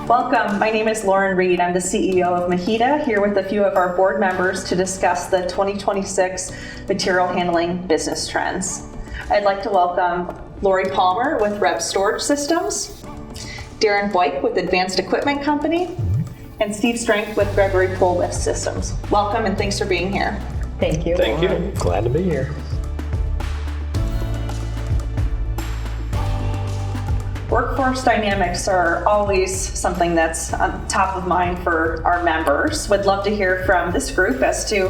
Welcome. My name is Lauren Reed. I'm the CEO of MHEDA, here with a few of our board members to discuss the 2026 material handling business trends. I'd like to welcome Lori Palmer with Rev Storage Systems, Darren Boyk with Advanced Equipment Company, and Steve Strength with Gregory Pull Lift Systems. Welcome and thanks for being here. Thank you. Thank you. Glad to be here. Workforce dynamics are always something that's on top of mind for our members. Would love to hear from this group as to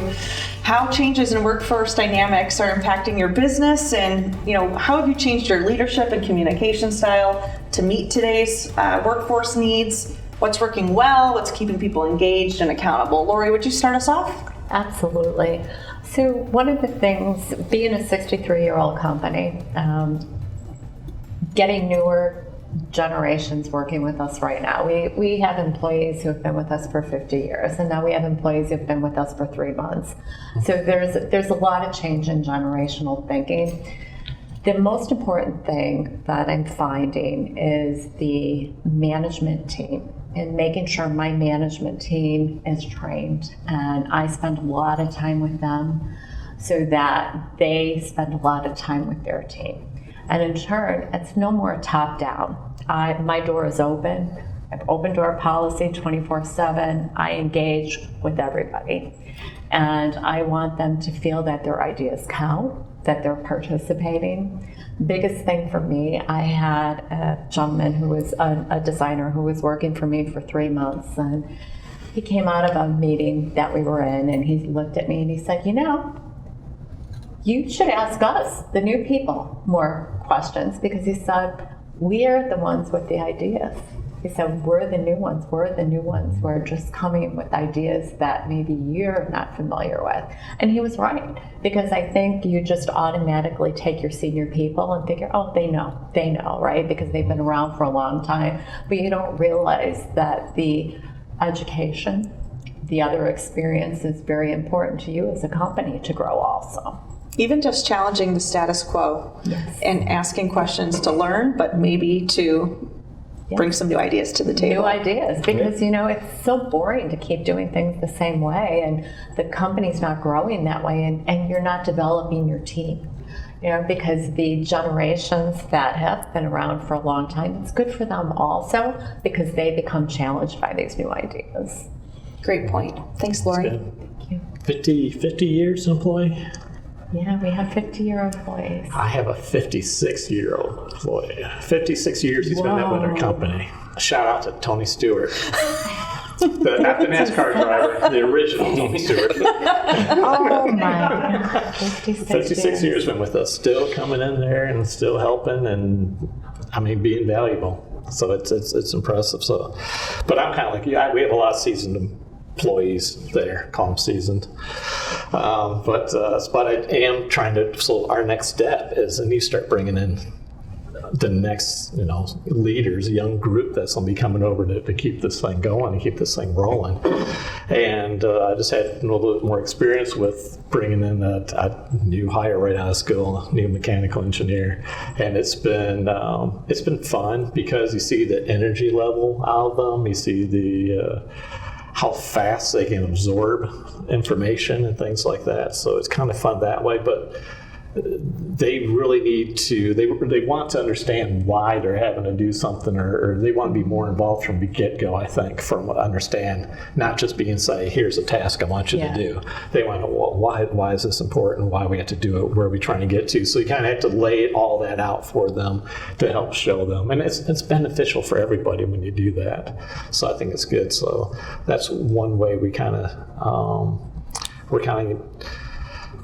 how changes in workforce dynamics are impacting your business, and how have you changed your leadership and communication style to meet today's workforce needs? What's working well? What's keeping people engaged and accountable? Lori, would you start us off? Absolutely. So one of the things, being a 63-year-old company, getting newer generations working with us right now. We have employees who have been with us for 50 years, and now we have employees who have been with us for 3 months. So there's a lot of change in generational thinking. The most important thing that I'm finding is the management team, and making sure my management team is trained, and I spend a lot of time with them so that they spend a lot of time with their team. And in turn, it's no more top down. My door is open. I have open door policy 24/7. I engage with everybody. And I want them to feel that their ideas count, that they're participating. Biggest thing for me, I had a gentleman who was a designer who was working for me for 3 months, and he came out of a meeting that we were in, and he looked at me and he said, you should ask us, the new people, more questions, because he said, we are the ones with the ideas. He said, we're the new ones. We're just coming with ideas that maybe you're not familiar with. And he was right, because I think you just automatically take your senior people and figure, oh, they know, right? Because they've been around for a long time. But you don't realize that the education, the other experience is very important to you as a company to grow also. Even just challenging the status quo. Yes. And asking questions to learn, but maybe to bring some new ideas to the table. New ideas, because it's so boring to keep doing things the same way, and the company's not growing that way, and you're not developing your team. Because the generations that have been around for a long time, it's good for them also, because they become challenged by these new ideas. Great point. Thanks, Lori. Thank you. 50 years employee? Yeah, we have 50-year employees. I have a 56-year-old employee. 56 years he's been with our company. Shout out to Tony Stewart. Not the NASCAR driver, the original Tony Stewart. Oh my God. 56 years been with us, still coming in there and still helping, and being valuable. So it's impressive. So, but I'm kind of like, we have a lot of seasoned employees there, call them seasoned. But I am trying to, so our next step is, and you start bringing in the next, leaders, a young group that's going to be coming over to keep this thing going and keep this thing rolling. And I just had a little bit more experience with bringing in a new hire right out of school, a new mechanical engineer. And it's been fun, because you see the energy level out of them, you see the how fast they can absorb information and things like that. So it's kind of fun that way, but they really need to, they want to understand why they're having to do something, or they want to be more involved from the get-go, I think, from understand, not just being say, here's a task I want you to do. They want to know, well, why is this important? Why we have to do it? Where are we trying to get to? So you kind of have to lay all that out for them to help show them. And it's beneficial for everybody when you do that. So I think it's good. So that's one way we're kind of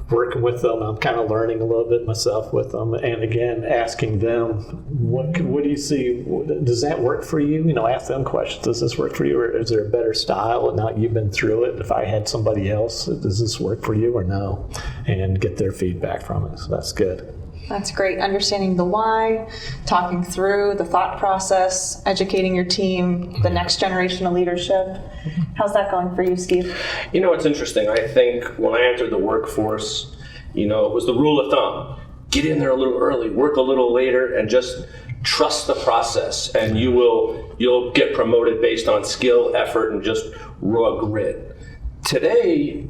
working with them. I'm kind of learning a little bit myself with them, and again, asking them, what do you see? Does that work for you? Ask them questions. Does this work for you, or is there a better style? And now you've been through it. If I had somebody else, does this work for you or no? And get their feedback from it. So that's good. That's great. Understanding the why, talking through the thought process, educating your team, the next generation of leadership. How's that going for you, Steve? It's interesting. I think when I entered the workforce, it was the rule of thumb. Get in there a little early, work a little later, and just trust the process, and you'll get promoted based on skill, effort, and just raw grit. Today,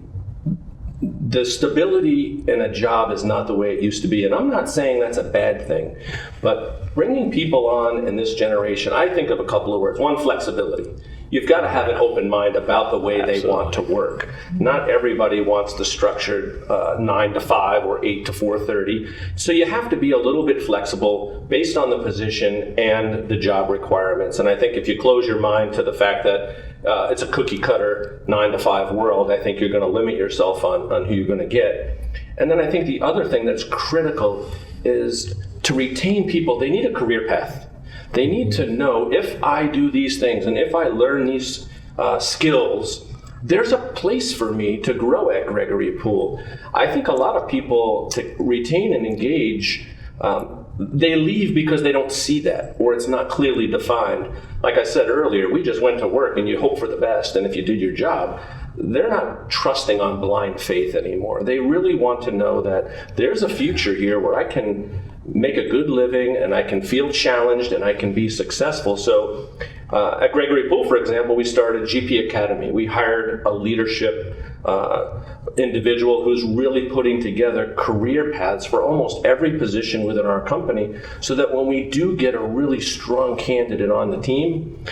the stability in a job is not the way it used to be, and I'm not saying that's a bad thing, but bringing people on in this generation, I think of a couple of words. One, flexibility. You've got to have an open mind about the way they want to work. Not everybody wants the structured 9 to 5 or 8 to 4:30. So you have to be a little bit flexible based on the position and the job requirements. And I think if you close your mind to the fact that it's a cookie cutter 9 to 5 world, I think you're going to limit yourself on who you're going to get. And then I think the other thing that's critical is to retain people. They need a career path. They need to know, if I do these things and if I learn these skills, there's a place for me to grow at Gregory Poole. I think a lot of people, to retain and engage, they leave because they don't see that, or it's not clearly defined. Like I said earlier, we just went to work and you hope for the best, and if you did your job, they're not trusting on blind faith anymore. They really want to know that there's a future here where I can make a good living and I can feel challenged and I can be successful. So at Gregory Poole, for example, we started GP Academy. We hired a leadership individual who's really putting together career paths for almost every position within our company, so that when we do get a really strong candidate on the team,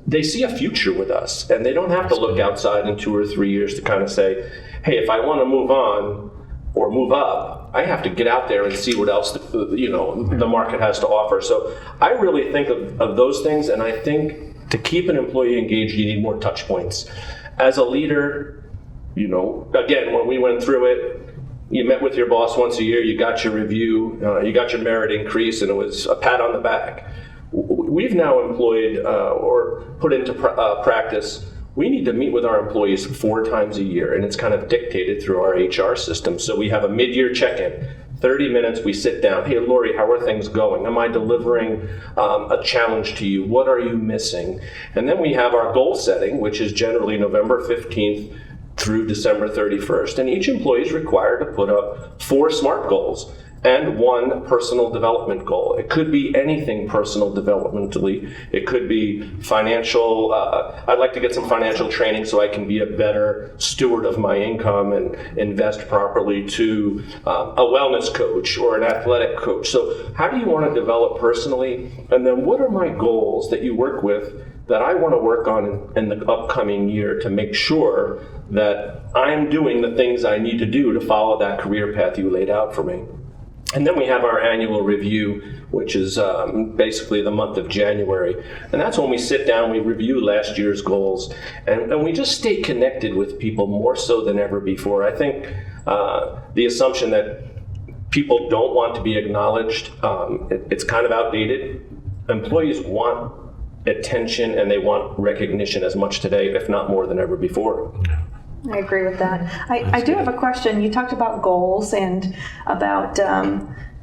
they see a future with us, and they don't have to look outside in 2 or 3 years to kind of say, hey, if I want to move on or move up, I have to get out there and see what else the market has to offer. So I really think of those things, and I think to keep an employee engaged, you need more touch points. As a leader, again, when we went through it, you met with your boss once a year, you got your review, you got your merit increase, and it was a pat on the back. We've now employed or put into practice, we need to meet with our employees 4 times a year, and it's kind of dictated through our HR system. So we have a mid-year check-in. 30 minutes, we sit down. Hey, Lori, how are things going? Am I delivering a challenge to you? What are you missing? And then we have our goal setting, which is generally November 15th through December 31st. And each employee is required to put up 4 SMART goals and 1 personal development goal. It could be anything personal developmentally. It could be financial. I'd like to get some financial training so I can be a better steward of my income and invest properly, to a wellness coach or an athletic coach. So how do you want to develop personally? And then what are my goals that you work with that I want to work on in the upcoming year to make sure that I'm doing the things I need to do to follow that career path you laid out for me? And then we have our annual review, which is basically the month of January. And that's when we sit down, we review last year's goals, and we just stay connected with people more so than ever before. I think the assumption that people don't want to be acknowledged, it's kind of outdated. Employees want attention and they want recognition as much today, if not more than ever before. I agree with that. I do have a question. You talked about goals and about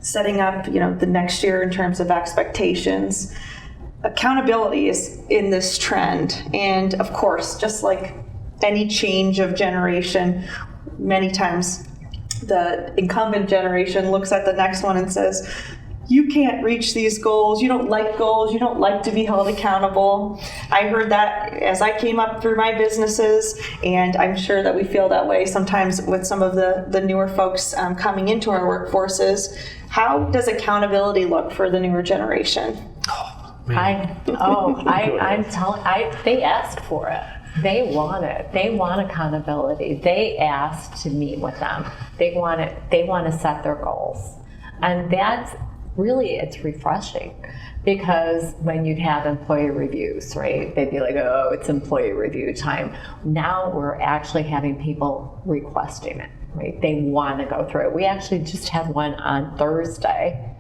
setting up, the next year in terms of expectations. Accountability is in this trend, and of course, just like any change of generation, many times the incumbent generation looks at the next one and says, you can't reach these goals, you don't like goals, you don't like to be held accountable. I heard that as I came up through my businesses, and I'm sure that we feel that way sometimes with some of the newer folks coming into our workforces. How does accountability look for the newer generation? I'm telling, they asked for it. They want it. They want accountability. They asked to meet with them. They want it. They want to set their goals. And that's really, it's refreshing, because when you'd have employee reviews, right, they'd be like, oh, it's employee review time. Now we're actually having people requesting it, right? They want to go through it. We actually just had one on Thursday.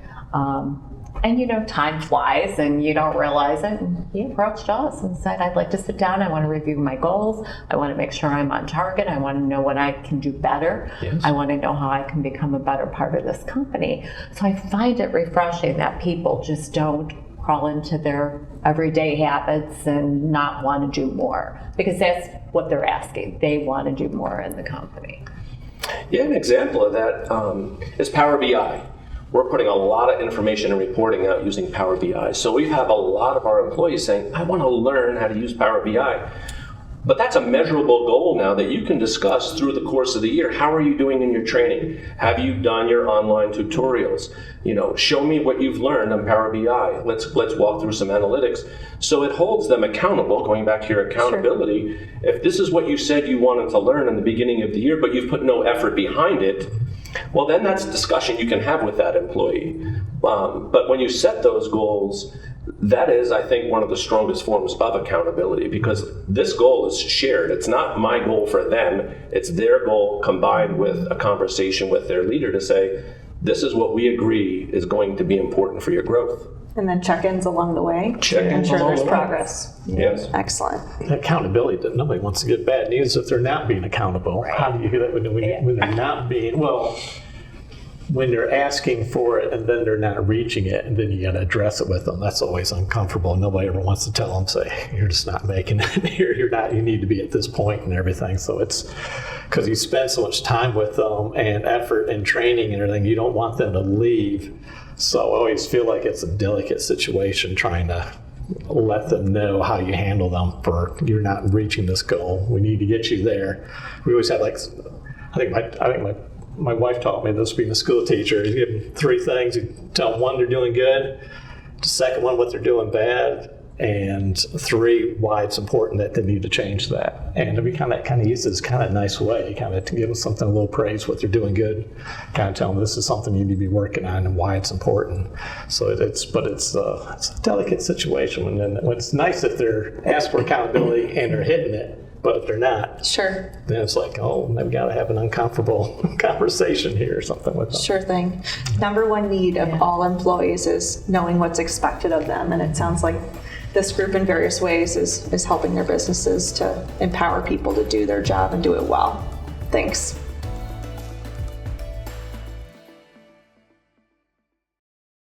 And time flies and you don't realize it. And he approached us and said, I'd like to sit down. I want to review my goals. I want to make sure I'm on target. I want to know what I can do better. Yes. I want to know how I can become a better part of this company. So I find it refreshing that people just don't crawl into their everyday habits and not want to do more, because that's what they're asking. They want to do more in the company. Yeah, an example of that is Power BI. we're putting a lot of information and reporting out using Power BI. So we have a lot of our employees saying, I want to learn how to use Power BI. But that's a measurable goal now that you can discuss through the course of the year. How are you doing in your training? Have you done your online tutorials? Show me what you've learned on Power BI. Let's walk through some analytics. So it holds them accountable, going back to your accountability. Sure. If this is what you said you wanted to learn in the beginning of the year, but you've put no effort behind it, well, then that's a discussion you can have with that employee. But when you set those goals, that is, I think, one of the strongest forms of accountability, because this goal is shared. It's not my goal for them. It's their goal combined with a conversation with their leader to say, this is what we agree is going to be important for your growth. And then check-ins along the way. Check-ins ensure along there's the way. progress. Yes. Excellent. Accountability, that nobody wants to get bad news if they're not being accountable. Right. How do you hear that when they're not being, when they're asking for it and then they're not reaching it, and then you got to address it with them. That's always uncomfortable. Nobody ever wants to tell them, say, you're just not making it here. You need to be at this point and everything. So it's because you spend so much time with them and effort and training and everything, you don't want them to leave. So I always feel like it's a delicate situation trying to let them know how you handle them for you're not reaching this goal. We need to get you there. We always have I think my wife taught me this being a school teacher. You give them 3 things. You tell them 1, they're doing good. The second one, what they're doing bad. And 3, why it's important that they need to change that. And we kind of use this kind of nice way, kind of to give them something, a little praise, what they're doing good. Kind of tell them this is something you need to be working on and why it's important. So it's a delicate situation. And it's nice if they're asked for accountability and they're hitting it. But if they're not, sure, then it's like, we've got to have an uncomfortable conversation here or something with them. Sure thing. Number 1 need of all employees is knowing what's expected of them. And it sounds like this group in various ways is helping their businesses to empower people to do their job and do it well. Thanks.